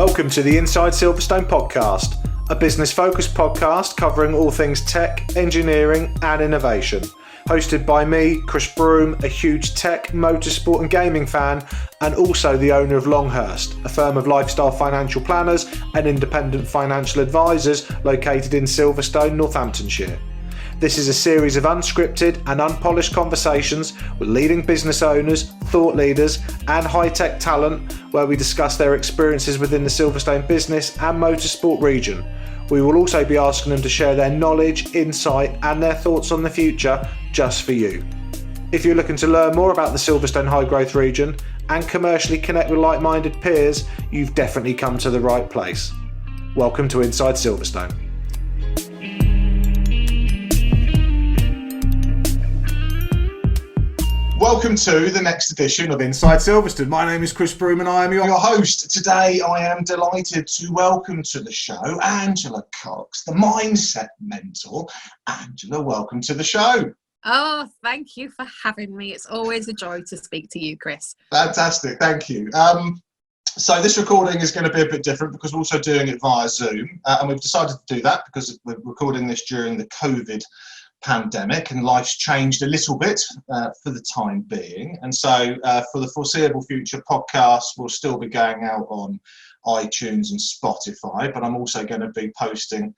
Welcome to the Inside Silverstone podcast, a business-focused podcast covering all things tech, engineering and innovation. Hosted by me, Chris Broome, a huge tech, motorsport and gaming fan, and also the owner of Longhurst, a firm of lifestyle financial planners and independent financial advisors located in Silverstone, Northamptonshire. This is a series of unscripted and unpolished conversations with leading business owners, thought leaders and high-tech talent where we discuss their experiences within the Silverstone business and motorsport region. We will also be asking them to share their knowledge, insight and their thoughts on the future just for you. If you're looking to learn more about the Silverstone high growth region and commercially connect with like-minded peers, you've definitely come to the right place. Welcome to Inside Silverstone. Welcome to the next edition of Inside Silverstone. My name is Chris Broome and I am your host. Today I am delighted to welcome to the show Angela Cox, the mindset mentor. Angela, welcome to the show. Oh, thank you for having me. It's always a joy to speak to you, Chris. Fantastic, thank you. So this recording is going to be a bit different because we're also doing it via Zoom. And we've decided to do that because we're recording this during the COVID pandemic and life's changed a little bit for the time being, and so for the foreseeable future, podcasts will still be going out on iTunes and Spotify, but I'm also going to be posting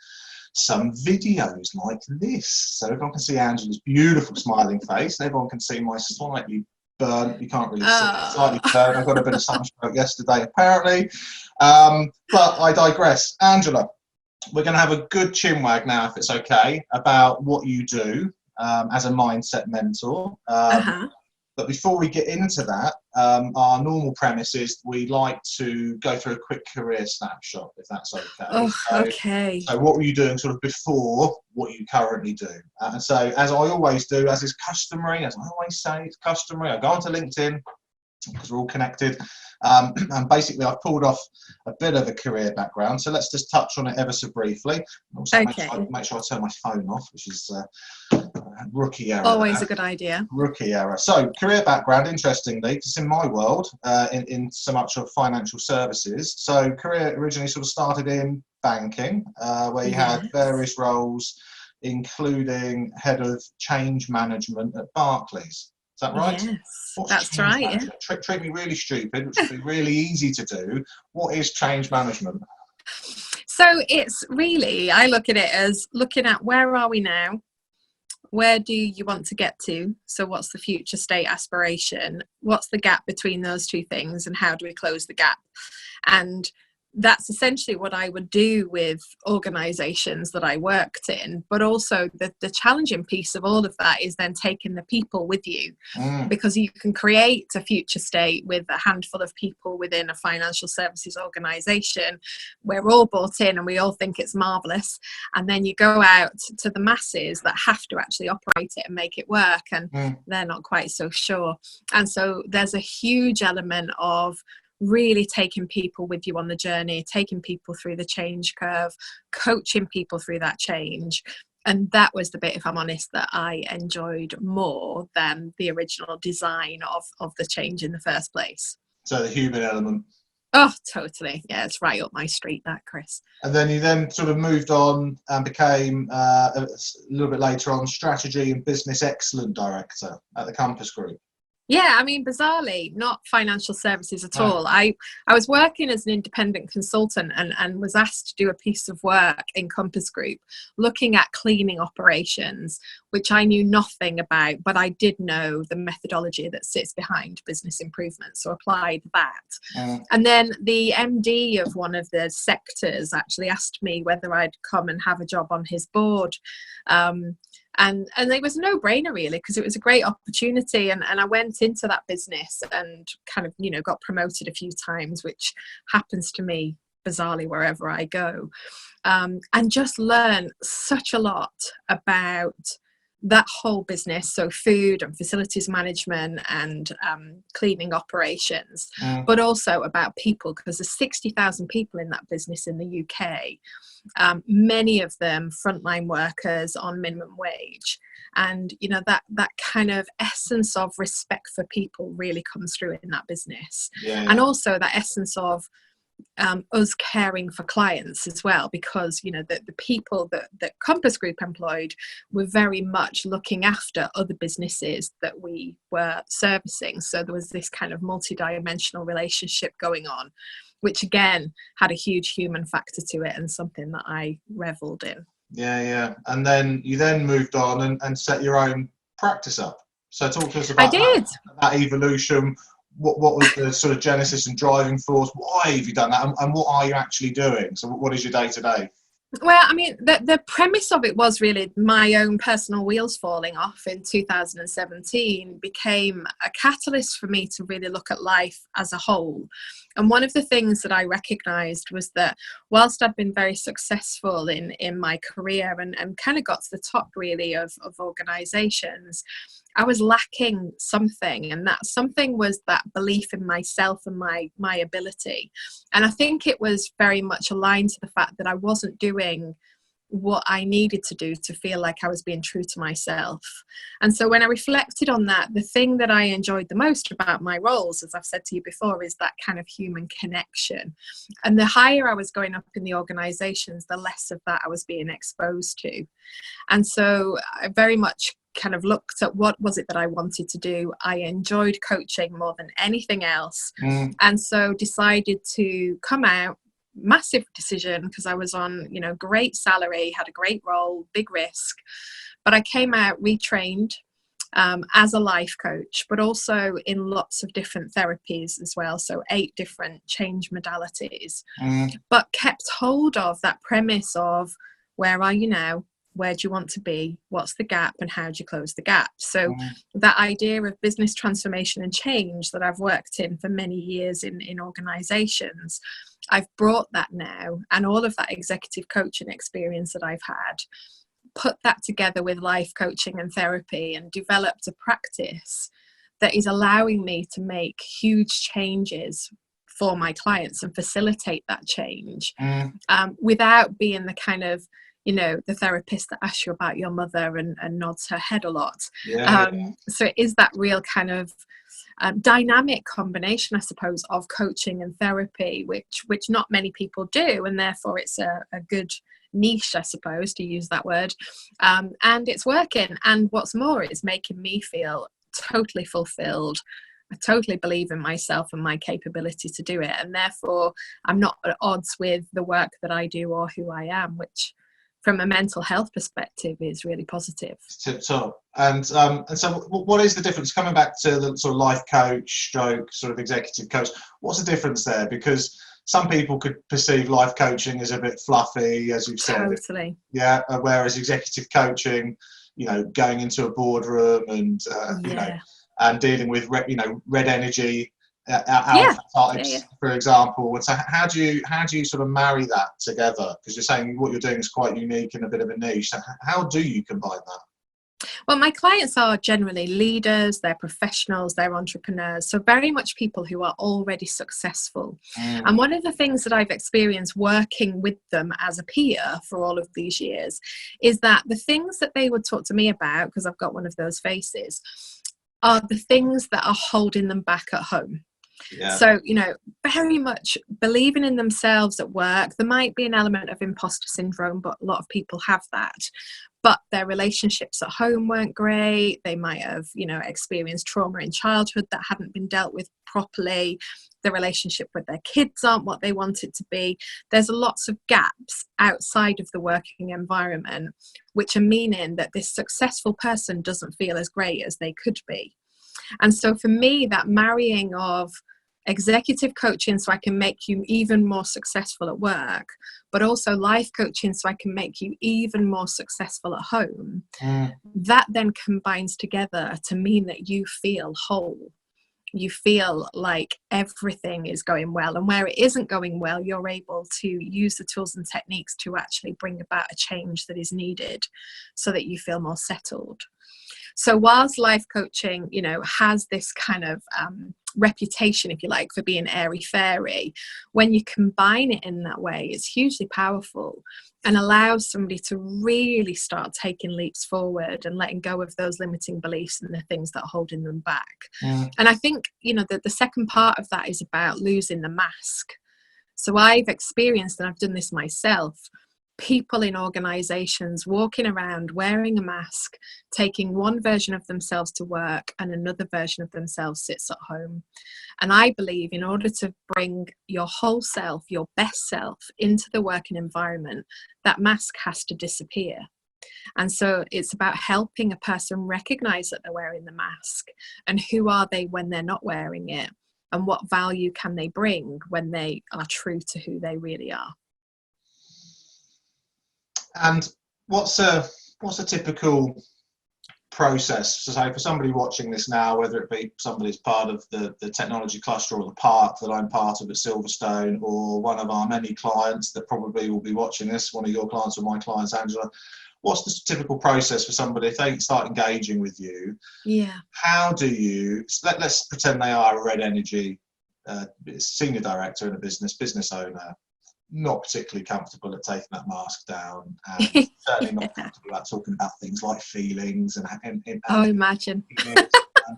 some videos like this, so everyone can see Angela's beautiful smiling face and everyone can see my slightly burnt, you can't really see it, slightly burnt, I got a bit of sunstroke yesterday apparently, but I digress. Angela, we're going to have a good chinwag now, if it's okay, about what you do as a mindset mentor. But before we get into that, our normal premise is we like to go through a quick career snapshot, if that's okay. Oh, okay. So what were you doing sort of before what you currently do? And so, as I always do, as is customary, as I always say, it's customary, I go onto LinkedIn, because we're all connected, and basically I've pulled off a bit of a career background, so let's just touch on it ever so briefly. Also okay. make sure I turn my phone off, which is rookie error. Always a good idea. Rookie error. So career background, interestingly, it's in my world, in so much of financial services. So career originally sort of started in banking, where you had various roles, including head of change management at Barclays. Is that right? Yes, that's right. Yeah. Treat me really stupid, which would be really easy to do. What is change management? So it's really, I look at it as looking at where are we now? Where do you want to get to? So what's the future state aspiration? What's the gap between those two things? And how do we close the gap? And that's essentially what I would do with organisations that I worked in. But also the challenging piece of all of that is then taking the people with you, because you can create a future state with a handful of people within a financial services organisation. We're all bought in and we all think it's marvellous. And then you go out to the masses that have to actually operate it and make it work. And they're not quite so sure. And so there's a huge element of really taking people with you on the journey, taking people through the change curve, coaching people through that change. And that was the bit, if I'm honest, that I enjoyed more than the original design of the change in the first place. So the human element. Oh, totally. Yeah, it's right up my street, that, Chris. And then you then sort of moved on and became a little bit later on strategy and business excellence director at the Compass Group. Yeah, I mean, bizarrely, not financial services at all. I was working as an independent consultant and was asked to do a piece of work in Compass Group looking at cleaning operations, which I knew nothing about, but I did know the methodology that sits behind business improvement, so applied that. And then the MD of one of the sectors actually asked me whether I'd come and have a job on his board. And it was a no-brainer really, because it was a great opportunity, and I went into that business and kind of, got promoted a few times, which happens to me bizarrely wherever I go, and just learn such a lot about that whole business, so food and facilities management and cleaning operations, but also about people, because there's 60,000 people in that business in the UK, many of them frontline workers on minimum wage. And that kind of essence of respect for people really comes through in that business. And also that essence of us caring for clients as well, because the people that Compass Group employed were very much looking after other businesses that we were servicing. So there was this kind of multi-dimensional relationship going on, which again had a huge human factor to it, and something that I reveled in. Yeah. And then you moved on and set your own practice up. So talk to us I about did. that evolution. What was the sort of genesis and driving force? Why have you done that? And what are you actually doing? So what is your day-to-day? Well, I mean, the premise of it was really my own personal wheels falling off in 2017 became a catalyst for me to really look at life as a whole. And one of the things that I recognised was that whilst I'd been very successful in my career and kind of got to the top really of organisations, I was lacking something, and that something was that belief in myself and my ability. And I think it was very much aligned to the fact that I wasn't doing what I needed to do to feel like I was being true to myself. And so when I reflected on that, the thing that I enjoyed the most about my roles, as I've said to you before, is that kind of human connection. And the higher I was going up in the organizations, the less of that I was being exposed to. And so I very much kind of looked at what was it that I wanted to do. I enjoyed coaching more than anything else. And so decided to come out. Massive decision, because I was on great salary, had a great role, big risk, but I came out retrained as a life coach, but also in lots of different therapies as well, so 8 different change modalities, but kept hold of that premise of where are you now, where do you want to be, what's the gap, and how do you close the gap. So that idea of business transformation and change that I've worked in for many years in organizations, I've brought that now, and all of that executive coaching experience that I've had, put that together with life coaching and therapy, and developed a practice that is allowing me to make huge changes for my clients and facilitate that change without being the kind of the therapist that asks you about your mother and nods her head a lot. So it is that real kind of dynamic combination, I suppose, of coaching and therapy, which not many people do, and therefore it's a good niche, I suppose, to use that word, and it's working. And what's more, it's making me feel totally fulfilled. I totally believe in myself and my capability to do it, and therefore I'm not at odds with the work that I do or who I am, which from a mental health perspective is really positive. Tip top. And so what is the difference, coming back to the sort of life coach stroke sort of executive coach, what's the difference there? Because some people could perceive life coaching as a bit fluffy, as you've said. Totally. Yeah. Whereas executive coaching, going into a boardroom and and dealing with red energy alpha types, for example. So how do you sort of marry that together? Because you're saying what you're doing is quite unique and a bit of a niche. So how do you combine that? Well, my clients are generally leaders, they're professionals, they're entrepreneurs, so very much people who are already successful. And one of the things that I've experienced working with them as a peer for all of these years is that the things that they would talk to me about, because I've got one of those faces, are the things that are holding them back at home. So, very much believing in themselves at work. There might be an element of imposter syndrome, but a lot of people have that. But their relationships at home weren't great. They might have, experienced trauma in childhood that hadn't been dealt with properly. The relationship with their kids aren't what they want it to be. There's lots of gaps outside of the working environment, which are meaning that this successful person doesn't feel as great as they could be. And so for me, that marrying of executive coaching so I can make you even more successful at work, but also life coaching so I can make you even more successful at home, that then combines together to mean that you feel whole. You feel like everything is going well, and where it isn't going well, you're able to use the tools and techniques to actually bring about a change that is needed so that you feel more settled. So whilst life coaching, has this kind of reputation, if you like, for being airy-fairy, when you combine it in that way, it's hugely powerful and allows somebody to really start taking leaps forward and letting go of those limiting beliefs and the things that are holding them back. And I think, that the second part of that is about losing the mask. So I've experienced, and I've done this myself, people in organizations walking around wearing a mask, taking one version of themselves to work and another version of themselves sits at home. And I believe in order to bring your whole self, your best self, into the working environment, that mask has to disappear. And so it's about helping a person recognize that they're wearing the mask, and who are they when they're not wearing it, and what value can they bring when they are true to who they really are. And what's a typical process? So for somebody watching this now, whether it be somebody's part of the technology cluster or the park that I'm part of at Silverstone, or one of our many clients that probably will be watching this, one of your clients or my clients, Angela, what's the typical process for somebody if they start engaging with you? Yeah. How do you, let's pretend they are a Red Energy senior director in a business owner, not particularly comfortable at taking that mask down, and certainly not comfortable about talking about things like feelings and Imagine. and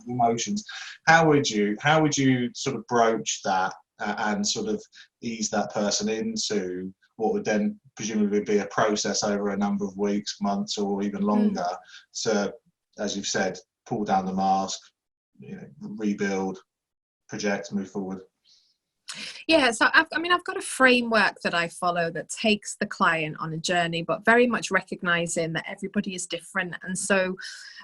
emotions. How would you sort of broach that and sort of ease that person into what would then presumably be a process over a number of weeks, months, or even longer to, as you've said, pull down the mask, rebuild, project, move forward? Yeah, so I've got a framework that I follow that takes the client on a journey, but very much recognizing that everybody is different. And so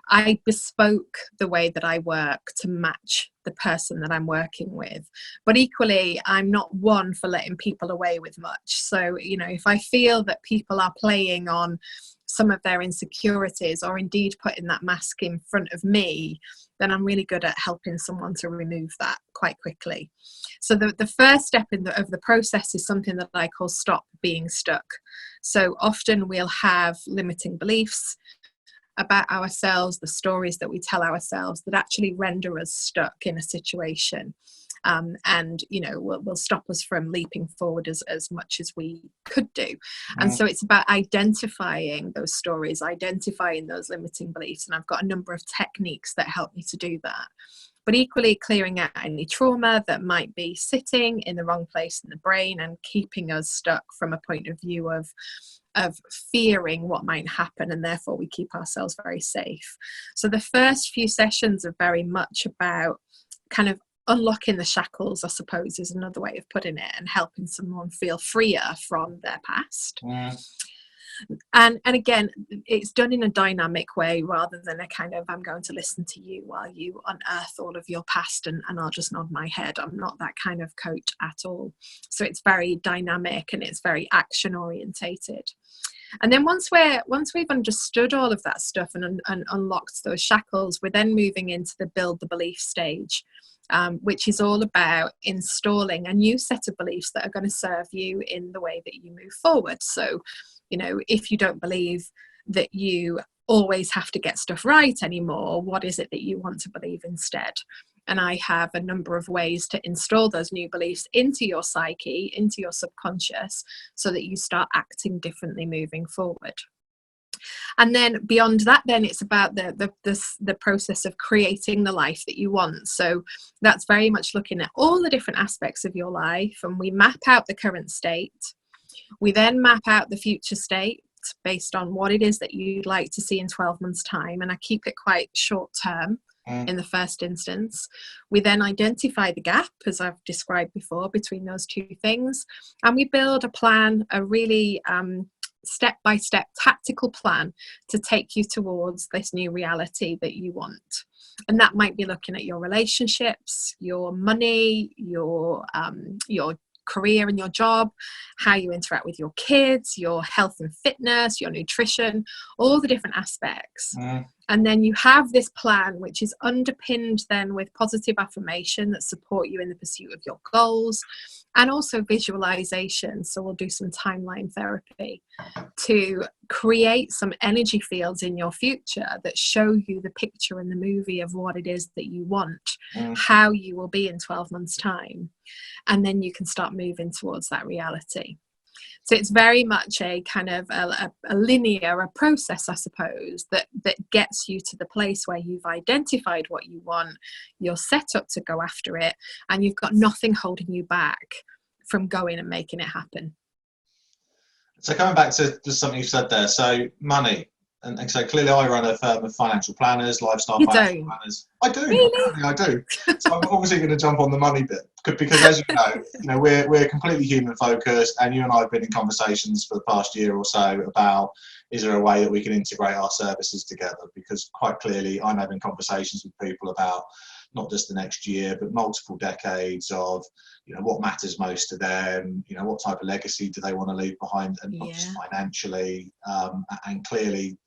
I bespoke the way that I work to match the person that I'm working with. But equally, I'm not one for letting people away with much. So, if I feel that people are playing on some of their insecurities, or indeed putting that mask in front of me, then I'm really good at helping someone to remove that quite quickly. So the first step of the process is something that I call stop being stuck. So often we'll have limiting beliefs about ourselves, the stories that we tell ourselves that actually render us stuck in a situation. And will stop us from leaping forward as much as we could do. And so it's about identifying those stories, identifying those limiting beliefs, and I've got a number of techniques that help me to do that. But equally, clearing out any trauma that might be sitting in the wrong place in the brain and keeping us stuck from a point of view of fearing what might happen, and therefore we keep ourselves very safe. So the first few sessions are very much about kind of unlocking the shackles, I suppose, is another way of putting it, and helping someone feel freer from their past. And again, it's done in a dynamic way rather than a kind of, I'm going to listen to you while you unearth all of your past and I'll just nod my head. I'm not that kind of coach at all. So it's very dynamic and it's very action orientated. And then once we've understood all of that stuff and unlocked those shackles, we're then moving into the build the belief stage, which is all about installing a new set of beliefs that are going to serve you in the way that you move forward. So, if you don't believe that you always have to get stuff right anymore, what is it that you want to believe instead? And I have a number of ways to install those new beliefs into your psyche, into your subconscious, so that you start acting differently moving forward. And then beyond that, then it's about the process of creating the life that you want. So that's very much looking at all the different aspects of your life, and we map out the current state. We then map out the future state based on what it is that you'd like to see in 12 months' time. And I keep it quite short term in the first instance. We then identify the gap, as I've described before, between those two things. And we build a plan, a really step-by-step tactical plan to take you towards this new reality that you want. And that might be looking at your relationships, your money, your career and your job, how you interact with your kids, your health and fitness, your nutrition, all the different aspects. And then you have this plan, which is underpinned then with positive affirmation that support you in the pursuit of your goals, and also visualization. So we'll do some timeline therapy to create some energy fields in your future that show you the picture and the movie of what it is that you want, how you will be in 12 months' time. And then you can start moving towards that reality. So it's very much a kind of a linear process, I suppose, that gets you to the place where you've identified what you want, you're set up to go after it, and you've got nothing holding you back. from going and making it happen. So coming back to something you said there, so money, and so clearly I run a firm of financial planners, lifestyle You financial don't? planners. I do, Really? apparently I do. So I'm obviously going to jump on the money bit because, as you know, we're completely human focused, and you and I have been in conversations for the past year or so about, is there a way that we can integrate our services together? Because quite clearly I'm having conversations with people about not just the next year, but multiple decades of, you know, what matters most to them, you know, what type of legacy do they want to leave behind, and not just financially, and clearly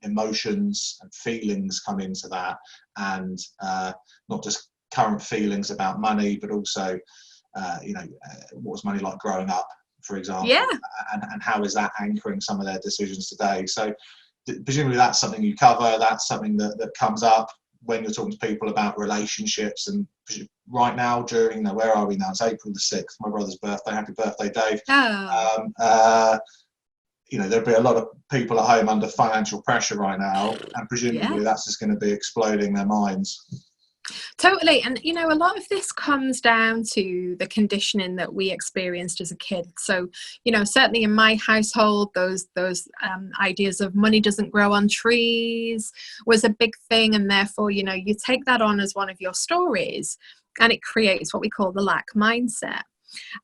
emotions and feelings come into that, and not just current feelings about money, but also, you know, what was money like growing up, for example, and how is that anchoring some of their decisions today. So presumably that's something you cover, that's something that comes up when you're talking to people about relationships. And right now, during, where are we now? It's April the 6th, my brother's birthday. Happy birthday, Dave. You know, there'll be a lot of people at home under financial pressure right now, and presumably that's just going to be exploding their minds. Totally. And, you know, a lot of this comes down to the conditioning that we experienced as a kid. So, you know, certainly in my household, those ideas of money doesn't grow on trees was a big thing. And therefore, you know, you take that on as one of your stories, and it creates what we call the lack mindset.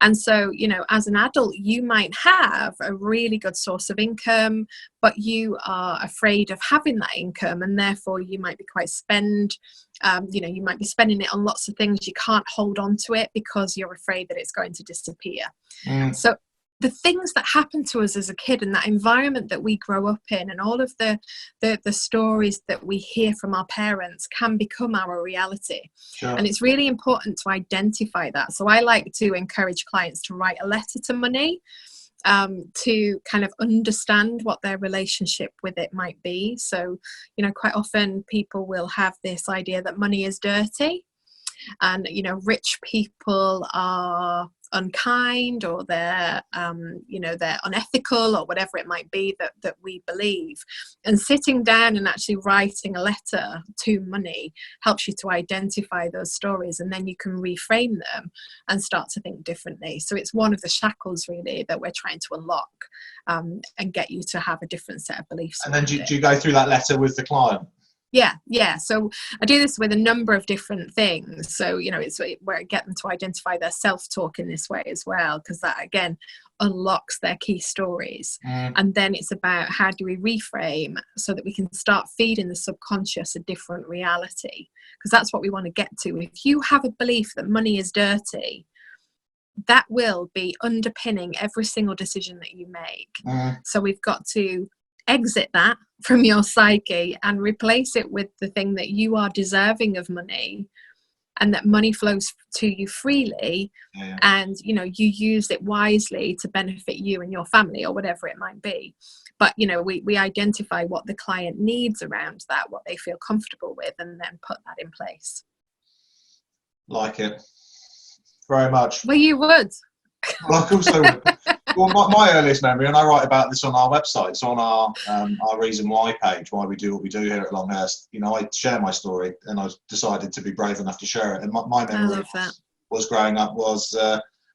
And so, you know, as an adult, you might have a really good source of income, but you are afraid of having that income, and therefore you might be quite you know, you might be spending it on lots of things. You can't hold on to it because you're afraid that it's going to disappear. So the things that happen to us as a kid, and that environment that we grow up in, and all of the stories that we hear from our parents can become our reality. And it's really important to identify that. So I like to encourage clients to write a letter to money, to kind of understand what their relationship with it might be. So, you know, quite often people will have this idea that money is dirty, and, you know, rich people are unkind, or they're you know, they're unethical, or whatever it might be that we believe. And sitting down and actually writing a letter to money helps you to identify those stories, and then you can reframe them and start to think differently. So it's one of the shackles really that we're trying to unlock, and get you to have a different set of beliefs. And then do you go through that letter with the client? Yeah. So I do this with a number of different things. So, you know, it's where I get them to identify their self-talk in this way as well, because that again unlocks their key stories. And then it's about, how do we reframe so that we can start feeding the subconscious a different reality? Because that's what we want to get to. If you have a belief that money is dirty, that will be underpinning every single decision that you make. So we've got to exit that from your psyche and replace it with the thing that you are deserving of money, and that money flows to you freely, and, you know, you use it wisely to benefit you and your family, or whatever it might be. But, you know, we identify what the client needs around that, what they feel comfortable with, and then put that in place. Like it very much. Well, you would. Well, of course I would. Well, my earliest memory, and I write about this on our website, so on our Reason Why page, why we do what we do here at Longhurst, you know, I share my story, and I decided to be brave enough to share it. And my memory was growing up was,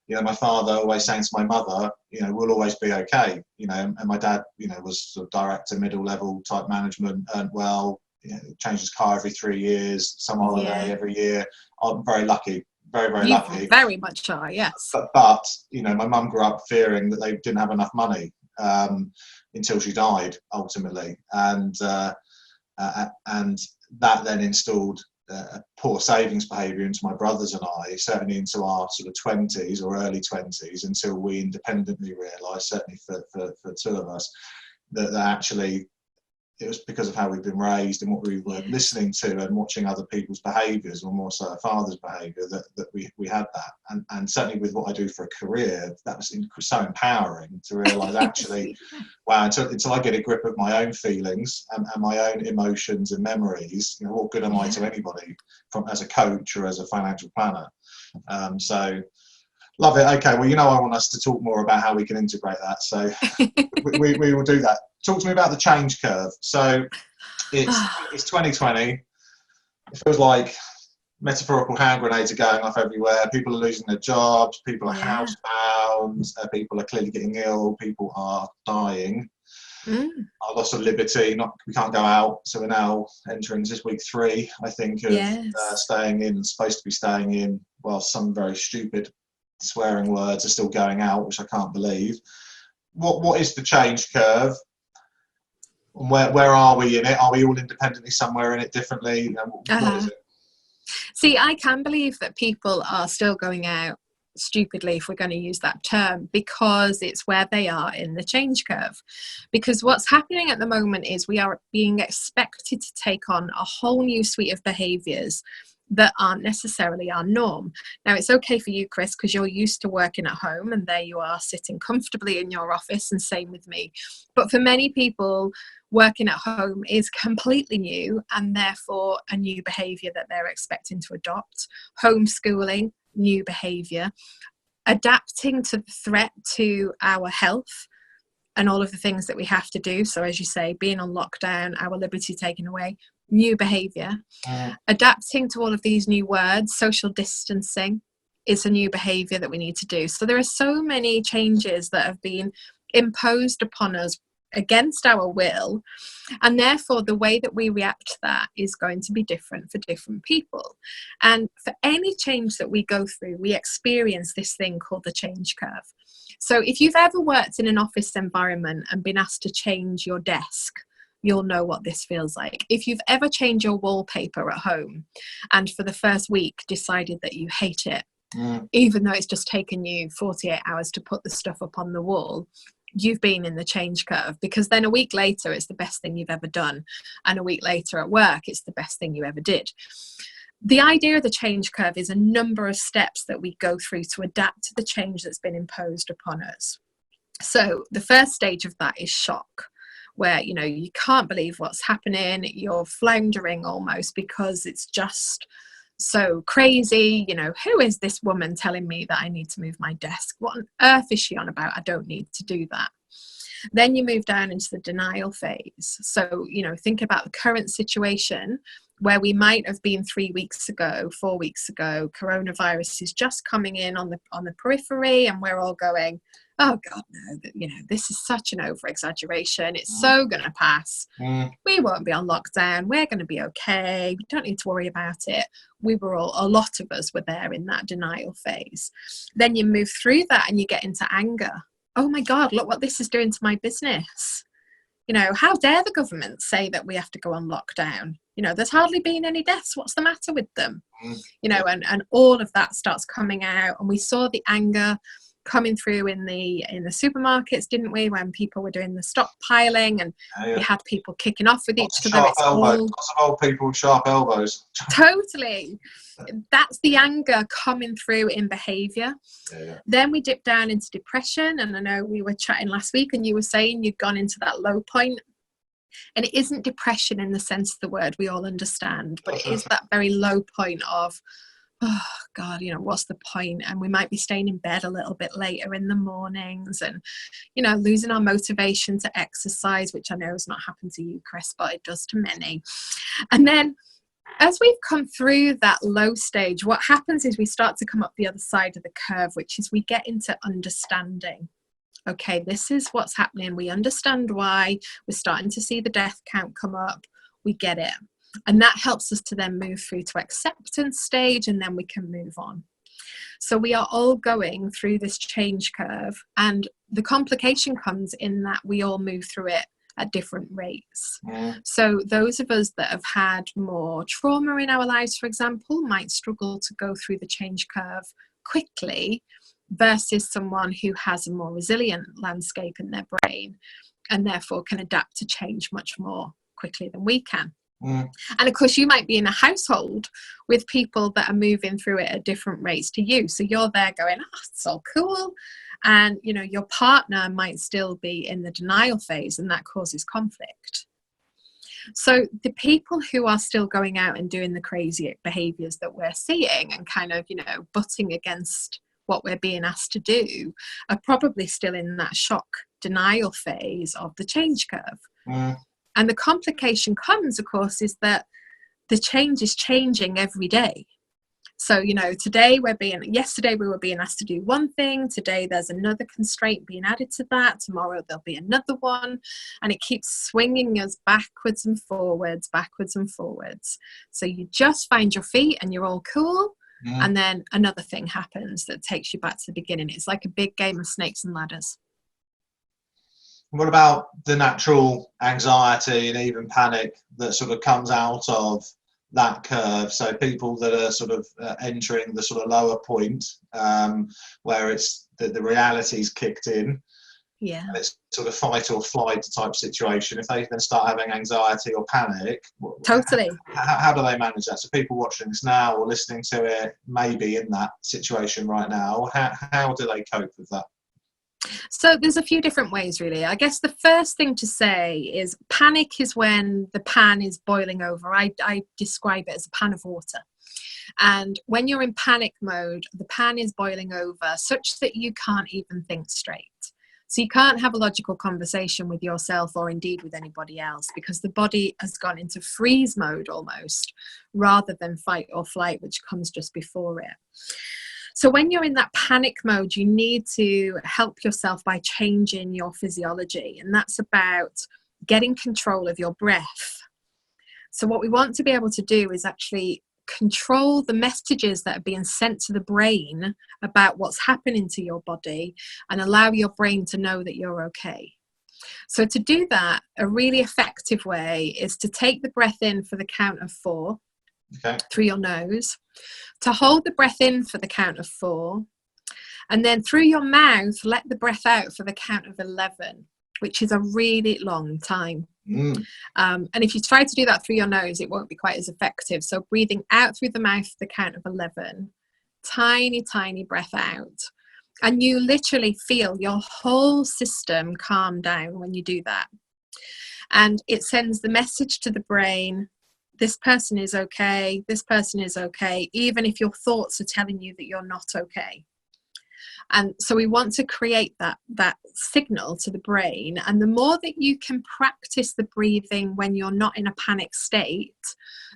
you know, my father always saying to my mother, you know, we'll always be okay, you know, and my dad, you know, was sort of director, middle level type management, earned well, you know, changed his car every 3 years, some holiday every year. I'm very lucky. Very lucky. Very much are, yes. But you know, my mum grew up fearing that they didn't have enough money until she died, ultimately, and that then installed a poor savings behaviour into my brothers and I, certainly into our sort of 20s or early 20s, until we independently realised, certainly for two of us, that actually it was because of how we've been raised and what we were listening to and watching other people's behaviours, or more so our father's behaviour, that we had that. And certainly with what I do for a career, that was so empowering to realise, actually, wow, until I get a grip of my own feelings and my own emotions and memories, you know, what good am I to anybody as a coach or as a financial planner? So love it. Okay, well, you know, I want us to talk more about how we can integrate that. So we will do that. Talk to me about the change curve. So it's 2020. It feels like metaphorical hand grenades are going off everywhere. People are losing their jobs. People are housebound. People are clearly getting ill. People are dying. Our loss of liberty. We can't go out. So we're now entering this week 3, I think, of staying in. Supposed to be staying in. While some very stupid swearing words are still going out, which I can't believe. What is the change curve? And where are we in it? Are we all independently somewhere in it differently? What is it? See, I can believe that people are still going out stupidly, if we're going to use that term, because it's where they are in the change curve. Because what's happening at the moment is we are being expected to take on a whole new suite of behaviours that aren't necessarily our norm. Now, it's okay for you, Chris, because you're used to working at home and there you are sitting comfortably in your office, and same with me. But for many people, working at home is completely new and therefore a new behaviour that they're expecting to adopt. Homeschooling, new behaviour. Adapting to the threat to our health and all of the things that we have to do. So as you say, being on lockdown, our liberty taken away, new behaviour. Adapting to all of these new words, social distancing is a new behaviour that we need to do. So there are so many changes that have been imposed upon us against our will, and therefore the way that we react to that is going to be different for different people. And for any change that we go through, we experience this thing called the change curve. So if you've ever worked in an office environment and been asked to change your desk, you'll know what this feels like. If you've ever changed your wallpaper at home and for the first week decided that you hate it, even though it's just taken you 48 hours to put the stuff up on the wall, you've been in the change curve, because then a week later it's the best thing you've ever done, and a week later at work it's the best thing you ever did. The idea of the change curve is a number of steps that we go through to adapt to the change that's been imposed upon us. So the first stage of that is shock, where you can't believe what's happening, you're floundering almost because it's just so crazy. Who is this woman telling me that I need to move my desk? What on earth is she on about? I don't need to do that. Then you move down into the denial phase. So, think about the current situation where we might have been 3 weeks ago, 4 weeks ago. Coronavirus is just coming in on the periphery, and we're all going, oh God, no, this is such an over-exaggeration. It's so going to pass. We won't be on lockdown. We're going to be okay. We don't need to worry about it. A lot of us were there in that denial phase. Then you move through that and you get into anger. Oh my God, look what this is doing to my business. How dare the government say that we have to go on lockdown? There's hardly been any deaths. What's the matter with them? And all of that starts coming out. And we saw the anger coming through in the supermarkets, didn't we, when people were doing the stockpiling, and we had people kicking off with each other. Lots of old people with sharp elbows. Totally. That's the anger coming through in behaviour. Then we dip down into depression, and I know we were chatting last week and you were saying you'd gone into that low point. And it isn't depression in the sense of the word we all understand, but it is that very low point of, oh God, what's the point? And we might be staying in bed a little bit later in the mornings, and losing our motivation to exercise, which I know has not happened to you, Chris, but it does to many. And then as we've come through that low stage, what happens is we start to come up the other side of the curve, which is we get into understanding. Okay, this is what's happening. We understand why. We're starting to see the death count come up. We get it. And that helps us to then move through to acceptance stage, and then we can move on. So we are all going through this change curve, and the complication comes in that we all move through it at different rates. So those of us that have had more trauma in our lives, for example, might struggle to go through the change curve quickly, versus someone who has a more resilient landscape in their brain and therefore can adapt to change much more quickly than we can. And of course, you might be in a household with people that are moving through it at different rates to you. So you're there going, oh, it's so cool. And, your partner might still be in the denial phase, and that causes conflict. So the people who are still going out and doing the crazy behaviours that we're seeing and kind of, butting against what we're being asked to do are probably still in that shock denial phase of the change curve. And the complication comes, of course, is that the change is changing every day. So, yesterday we were being asked to do one thing, today there's another constraint being added to that, tomorrow there'll be another one, and it keeps swinging us backwards and forwards. So you just find your feet and you're all cool, and then another thing happens that takes you back to the beginning. It's like a big game of snakes and ladders. What about the natural anxiety and even panic that sort of comes out of that curve? So people that are sort of entering the sort of lower point, where it's the reality's kicked in, and it's sort of fight or flight type situation. If they then start having anxiety or panic, totally, how do they manage that? So people watching this now or listening to it, maybe in that situation right now, how do they cope with that? So there's a few different ways, really. I guess the first thing to say is panic is when the pan is boiling over. I describe it as a pan of water. And when you're in panic mode, the pan is boiling over such that you can't even think straight. So you can't have a logical conversation with yourself or indeed with anybody else, because the body has gone into freeze mode almost, rather than fight or flight, which comes just before it. So when you're in that panic mode, you need to help yourself by changing your physiology. And that's about getting control of your breath. So what we want to be able to do is actually control the messages that are being sent to the brain about what's happening to your body, and allow your brain to know that you're okay. So to do that, a really effective way is to take the breath in for the count of 4. Okay. Through your nose, to hold the breath in for the count of 4, and then through your mouth let the breath out for the count of 11, which is a really long time. And if you try to do that through your nose, it won't be quite as effective. So breathing out through the mouth for the count of 11, tiny breath out, and you literally feel your whole system calm down when you do that. And it sends the message to the brain: this person is okay, this person is okay, even if your thoughts are telling you that you're not okay. And so we want to create that signal to the brain. And the more that you can practice the breathing when you're not in a panic state,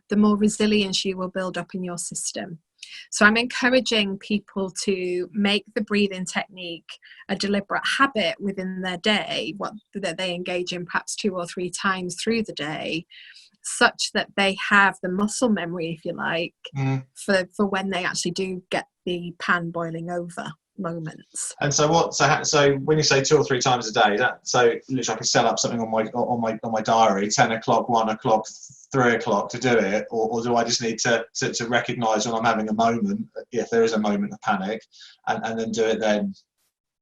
the more resilience you will build up in your system. So I'm encouraging people to make the breathing technique a deliberate habit within their day, that they engage in perhaps 2 or 3 times through the day, such that they have the muscle memory, if you like, for when they actually do get the pan boiling over moments. And so when you say 2 or 3 times a day, so literally I can set up something on my diary, 10 o'clock, 1 o'clock, 3 o'clock to do it, or do I just need to recognise when I'm having a moment, if there is a moment of panic, and then do it then?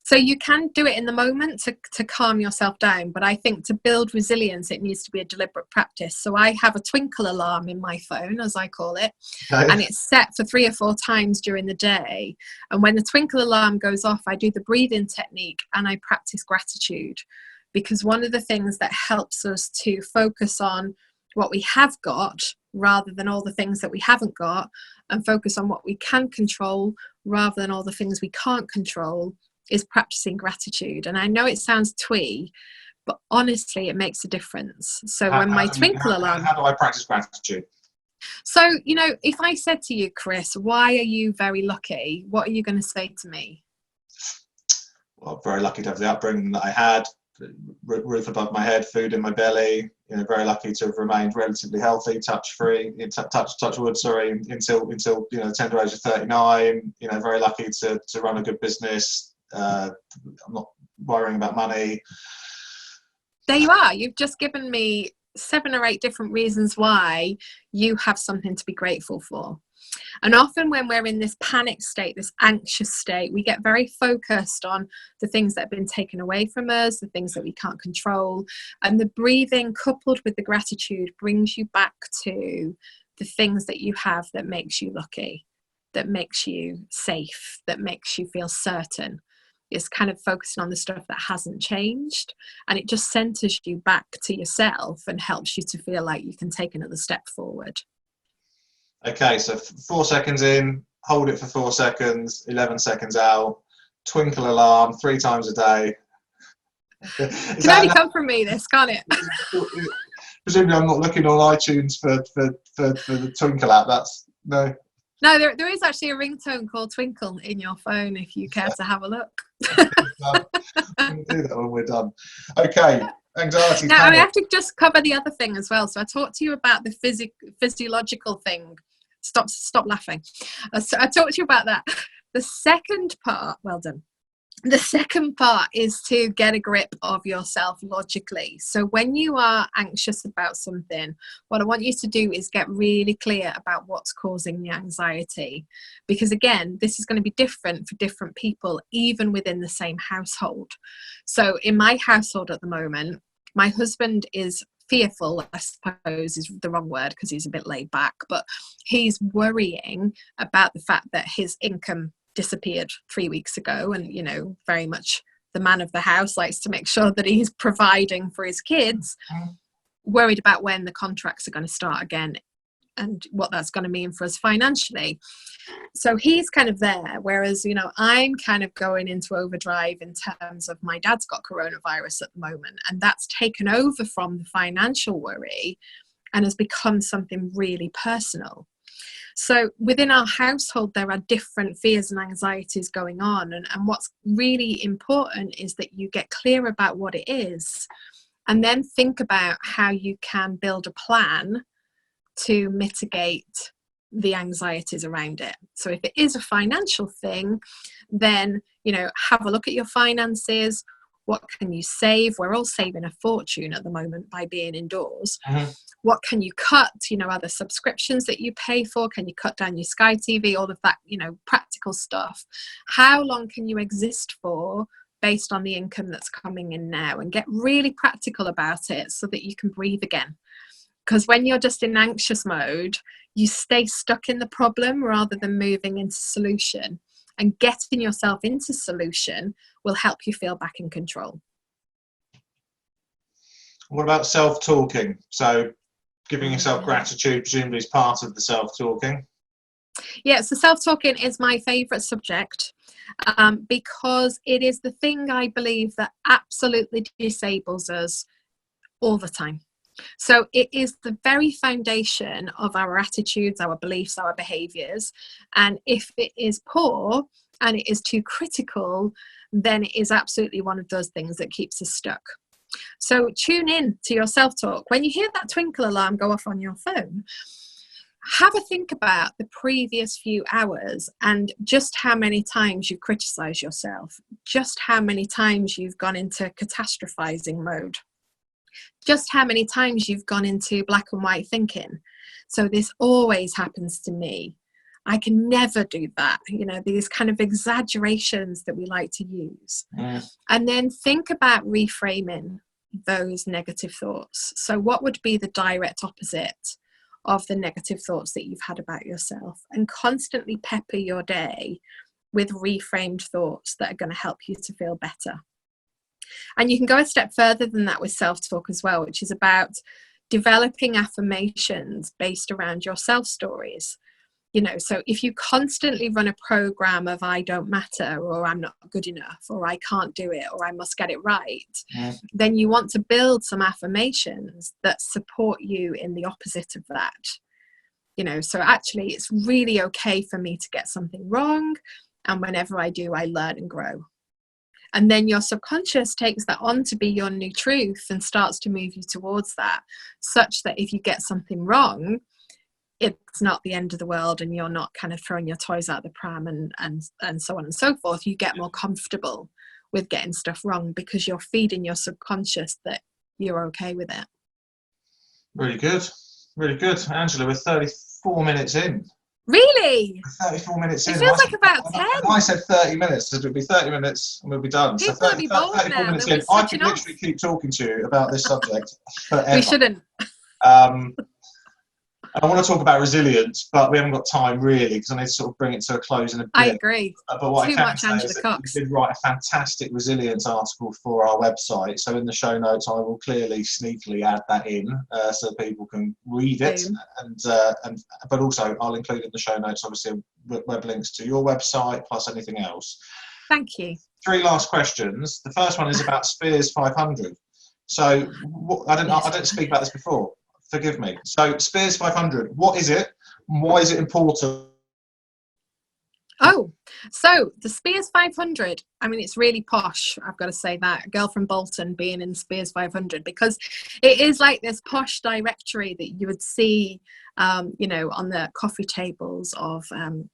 So you can do it in the moment to calm yourself down, but I think to build resilience, it needs to be a deliberate practice. So I have a twinkle alarm in my phone, as I call it, and it's set for 3 or 4 times during the day. And when the twinkle alarm goes off, I do the breathing technique and I practice gratitude, because one of the things that helps us to focus on what we have got rather than all the things that we haven't got, and focus on what we can control rather than all the things we can't control, is practicing gratitude. And I know it sounds twee, but honestly it makes a difference. So when my twinkle alarm... How do I practice gratitude? So, if I said to you, Chris, why are you very lucky? What are you going to say to me? Well, very lucky to have the upbringing that I had, roof above my head, food in my belly, very lucky to have remained relatively healthy, touch wood, until the tender age of 39, very lucky to run a good business. I'm not worrying about money. There you are. You've just given me 7 or 8 different reasons why you have something to be grateful for. And often when we're in this panic state, this anxious state, we get very focused on the things that have been taken away from us, the things that we can't control. And the breathing coupled with the gratitude brings you back to the things that you have that makes you lucky, that makes you safe, that makes you feel certain. It's kind of focusing on the stuff that hasn't changed, and it just centers you back to yourself and helps you to feel like you can take another step forward. Okay, so 4 seconds in, hold it for 4 seconds, 11 seconds out, twinkle alarm 3 times a day. It can only come from me, this, can't it? Presumably I'm not looking on iTunes for the twinkle app. No. No, there is actually a ringtone called Twinkle in your phone if you care to have a look. We'll do that when we're done. Okay, anxiety. Now, I have to just cover the other thing as well. So I talked to you about the physiological thing. Stop laughing. I talked to you about that. The second part, well done. The second part is to get a grip of yourself logically. So when you are anxious about something, what I want you to do is get really clear about what's causing the anxiety. Because again, this is going to be different for different people, even within the same household. So in my household at the moment, my husband is fearful, I suppose is the wrong word because he's a bit laid back, but he's worrying about the fact that his income disappeared 3 weeks ago, and very much the man of the house likes to make sure that he's providing for his kids, worried about when the contracts are going to start again and what that's going to mean for us financially. So he's kind of there, whereas I'm kind of going into overdrive in terms of my dad's got coronavirus at the moment, and that's taken over from the financial worry and has become something really personal. So within our household, there are different fears and anxieties going on. And what's really important is that you get clear about what it is and then think about how you can build a plan to mitigate the anxieties around it. So if it is a financial thing, then, have a look at your finances. What can you save? We're all saving a fortune at the moment by being indoors. What can you cut? Are there subscriptions that you pay for? Can you cut down your Sky TV? All of that, practical stuff. How long can you exist for based on the income that's coming in now? And get really practical about it so that you can breathe again. Because when you're just in anxious mode, you stay stuck in the problem rather than moving into solution. And getting yourself into solution will help you feel back in control. What about self-talking? So giving yourself gratitude presumably is part of the self-talking. Yeah, so self-talking is my favourite subject because it is the thing I believe that absolutely disables us all the time. So it is the very foundation of our attitudes, our beliefs, our behaviours. And if it is poor and it is too critical, then it is absolutely one of those things that keeps us stuck. So tune in to your self-talk. When you hear that twinkle alarm go off on your phone, have a think about the previous few hours and just how many times you criticise yourself, just how many times you've gone into catastrophizing mode. Just how many times you've gone into black and white thinking. So this always happens to me. I can never do that. These kind of exaggerations that we like to use. And then think about reframing those negative thoughts. So what would be the direct opposite of the negative thoughts that you've had about yourself? And constantly pepper your day with reframed thoughts that are going to help you to feel better. And you can go a step further than that with self-talk as well, which is about developing affirmations based around your self-stories. So if you constantly run a program of I don't matter, or I'm not good enough, or I can't do it, or I must get it right, then you want to build some affirmations that support you in the opposite of that. So actually it's really okay for me to get something wrong. And whenever I do, I learn and grow. And then your subconscious takes that on to be your new truth and starts to move you towards that, such that if you get something wrong, it's not the end of the world and you're not kind of throwing your toys out the pram and so on and so forth. You get more comfortable with getting stuff wrong because you're feeding your subconscious that you're okay with it. Really good. Really good. Angela, we're 34 minutes in. Really? 34 minutes in. It feels like about 10. I said 30 minutes, so it'll be 30 minutes and we'll be done. People so 34 minutes in. I could literally keep talking to you about this subject forever. We shouldn't. I want to talk about resilience, but we haven't got time really because I need to sort of bring it to a close in a bit. I agree. But what Too I can much say Angela is that Cox. you did write a fantastic resilience article for our website. So in the show notes, I will clearly sneakily add that in so people can read it. But also I'll include in the show notes, obviously, web links to your website plus anything else. Thank you. 3 last questions. The first one is about Spears 500. So I didn't speak about this before. Forgive me. So Spears 500, what is it? Why is it important? So the Spears 500, I mean, it's really posh. I've got to say that. A girl from Bolton being in Spears 500, because it is like this posh directory that you would see, you know, on the coffee tables of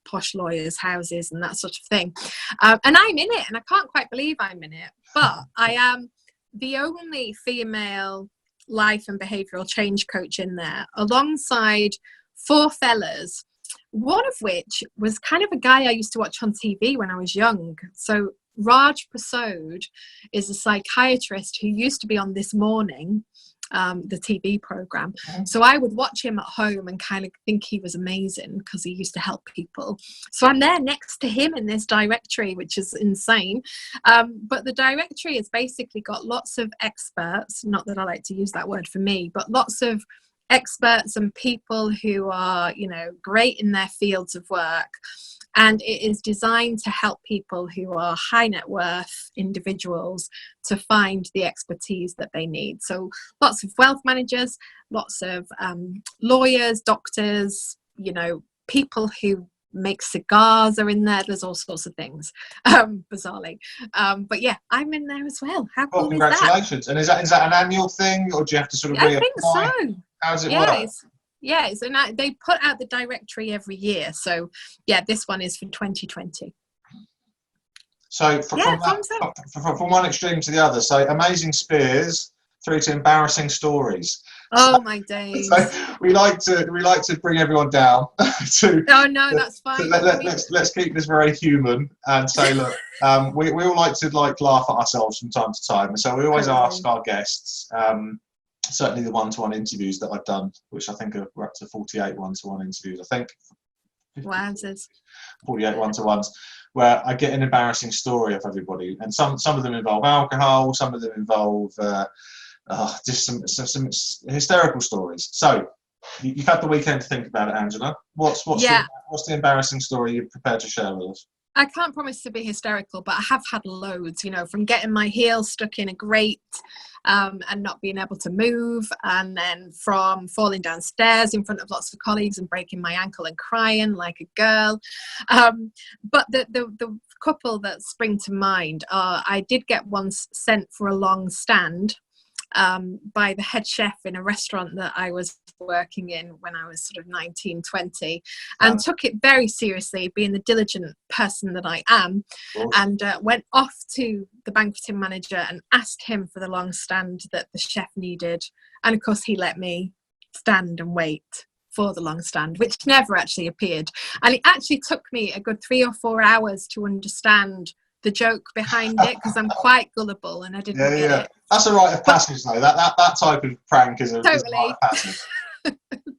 posh lawyers' houses and that sort of thing. And I'm in it, and I can't quite believe I'm in it. But I am the only female life and behavioural change coach in there, alongside 4 fellas, one of which was kind of a guy I used to watch on TV when I was young. So Raj Prasad is a psychiatrist who used to be on This Morning, the TV program. So I would watch him at home and kind of think he was amazing because he used to help people. So I'm there next to him in this directory, which is insane. But the directory has basically got lots of experts, not that I like to use that word for me, but lots of experts and people who are, you know, great in their fields of work. And it is designed to help people who are high net worth individuals to find the expertise that they need. So lots of wealth managers, lots of lawyers, doctors, you know, people who make cigars are in there. There's all sorts of things, bizarrely. But yeah, I'm in there as well. How cool is that? Congratulations. And is that an annual thing, or do you have to sort of reapply? I think so. How does it work? Yes, and they put out the directory every year. So yeah, this one is for 2020. So from one extreme to the other. So amazing Spears through to embarrassing stories. Oh my days! So we like to bring everyone down to. Oh no, that's fine. Let's keep this very human and say, look, we all like to laugh at ourselves from time to time, and so we always ask our guests. Certainly the one-to-one interviews that I've done, which I think we're up to 48 one-to-one interviews. I think. Wowzers. 48 one-to-ones, where I get an embarrassing story of everybody, and some of them involve alcohol, some of them involve just some hysterical stories. So you've had the weekend to think about it, Angela. What's the embarrassing story you're prepared to share with us? I can't promise to be hysterical, but I have had loads, you know, from getting my heel stuck in a grate and not being able to move, and then from falling downstairs in front of lots of colleagues and breaking my ankle and crying like a girl. But the couple that spring to mind are, I did get once sent for a long stand by the head chef in a restaurant that I was working in when I was sort of 19, 20, and took it very seriously, being the diligent person that I am, and went off to the banqueting manager and asked him for the long stand that the chef needed. And of course he let me stand and wait for the long stand, which never actually appeared. And it actually took me a good 3 or 4 hours to understand the joke behind it, because I'm quite gullible and I didn't get it. That's a rite of passage, though. That type of prank is a rite of passage.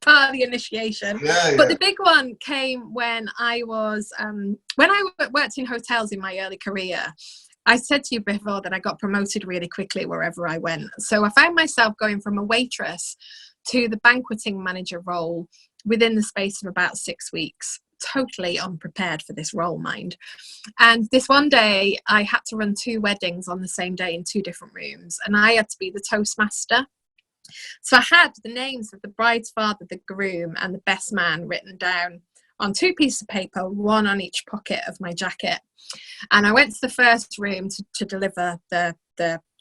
Part of the initiation. But the big one came when I was when I worked in hotels in my early career. I said to you before that I got promoted really quickly wherever I went. So I found myself going from a waitress to the banqueting manager role within the space of about 6 weeks. Totally unprepared for this role, mind. And this one day I had to run 2 weddings on the same day in 2 different rooms, and I had to be the toastmaster. So I had the names of the bride's father, the groom, and the best man written down on 2 pieces of paper, 1 on each pocket of my jacket. And I went to the first room to deliver the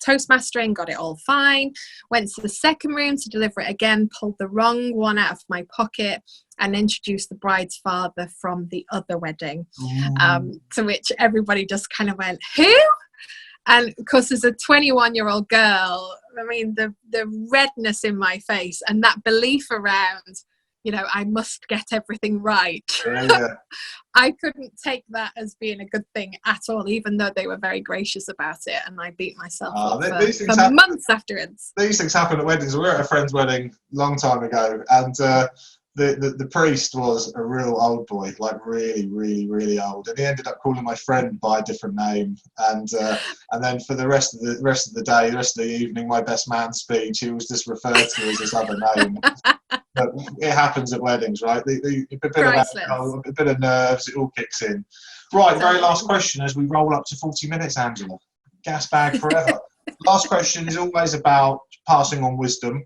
toastmastering, got it all fine. Went to the second room to deliver it again, pulled the wrong one out of my pocket, and introduced the bride's father from the other wedding. To which everybody just kind of went, who? And of course, as a 21-year-old girl, I mean, the redness in my face and that belief around, you know, I must get everything right. I couldn't take that as being a good thing at all, even though they were very gracious about it, and I beat myself up for months afterwards. These things happen at weddings. We were at a friend's wedding a long time ago, and the priest was a real old boy, like really, really, really old, and he ended up calling my friend by a different name. And then for the rest of the day, the rest of the evening, my best man speech, he was just referred to as this other name. But it happens at weddings, right? A bit of nerves, it all kicks in. Right, very last question as we roll up to 40 minutes, Angela. Gas bag forever. Last question is always about passing on wisdom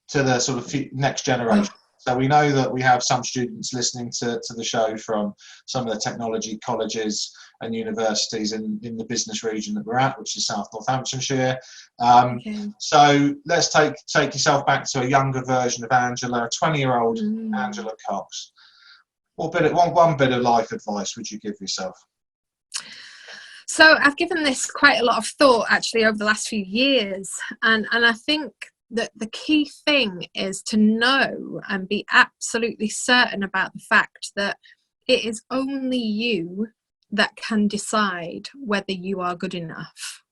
to the sort of next generation. So we know that we have some students listening to the show from some of the technology colleges and universities in the business region that we're at, which is South Northamptonshire. So let's take yourself back to a younger version of Angela, a 20-year-old Angela Cox. One bit of life advice would you give yourself? So I've given this quite a lot of thought actually over the last few years, and I think that the key thing is to know and be absolutely certain about the fact that it is only you that can decide whether you are good enough.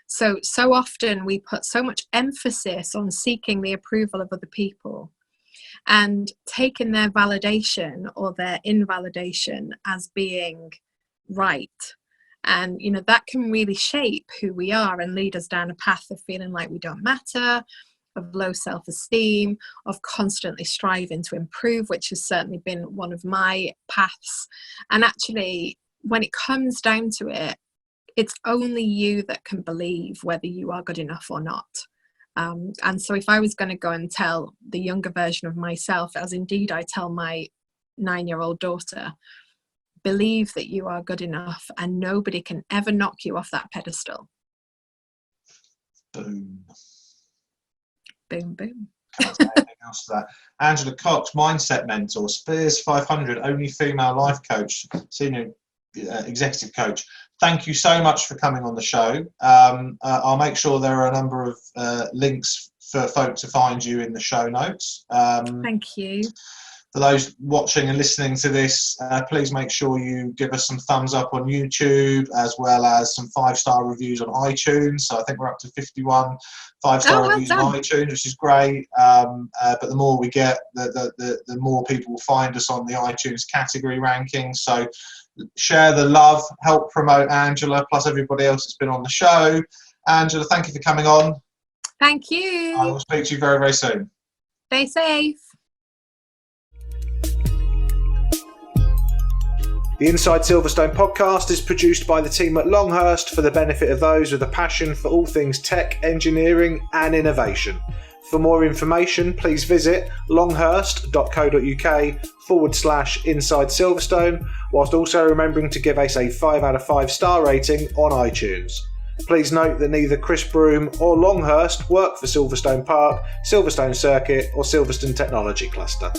So often we put so much emphasis on seeking the approval of other people and taking their validation or their invalidation as being right. And, you know, that can really shape who we are and lead us down a path of feeling like we don't matter, of low self-esteem, of constantly striving to improve, which has certainly been one of my paths. And actually, when it comes down to it, it's only you that can believe whether you are good enough or not. And so if I was going to go and tell the younger version of myself, as indeed I tell my 9-year-old daughter, believe that you are good enough and nobody can ever knock you off that pedestal. Boom. Boom, boom. Can't say anything else to that. Angela Cox, mindset mentor, Spears 500, only female life coach, senior executive coach. Thank you so much for coming on the show. I'll make sure there are a number of links for folk to find you in the show notes. Thank you. For those watching and listening to this, please make sure you give us some thumbs up on YouTube, as well as some 5-star reviews on iTunes. So I think we're up to 51 5-star reviews on iTunes, which is great. But the more we get, the more people will find us on the iTunes category rankings. So share the love, help promote Angela, plus everybody else that's been on the show. Angela, thank you for coming on. Thank you. I will speak to you very, very soon. Stay safe. The Inside Silverstone podcast is produced by the team at Longhurst for the benefit of those with a passion for all things tech, engineering and innovation. For more information, please visit longhurst.co.uk/Inside Silverstone, whilst also remembering to give us a 5 out of 5 star rating on iTunes. Please note that neither Chris Broome or Longhurst work for Silverstone Park, Silverstone Circuit or Silverstone Technology Cluster.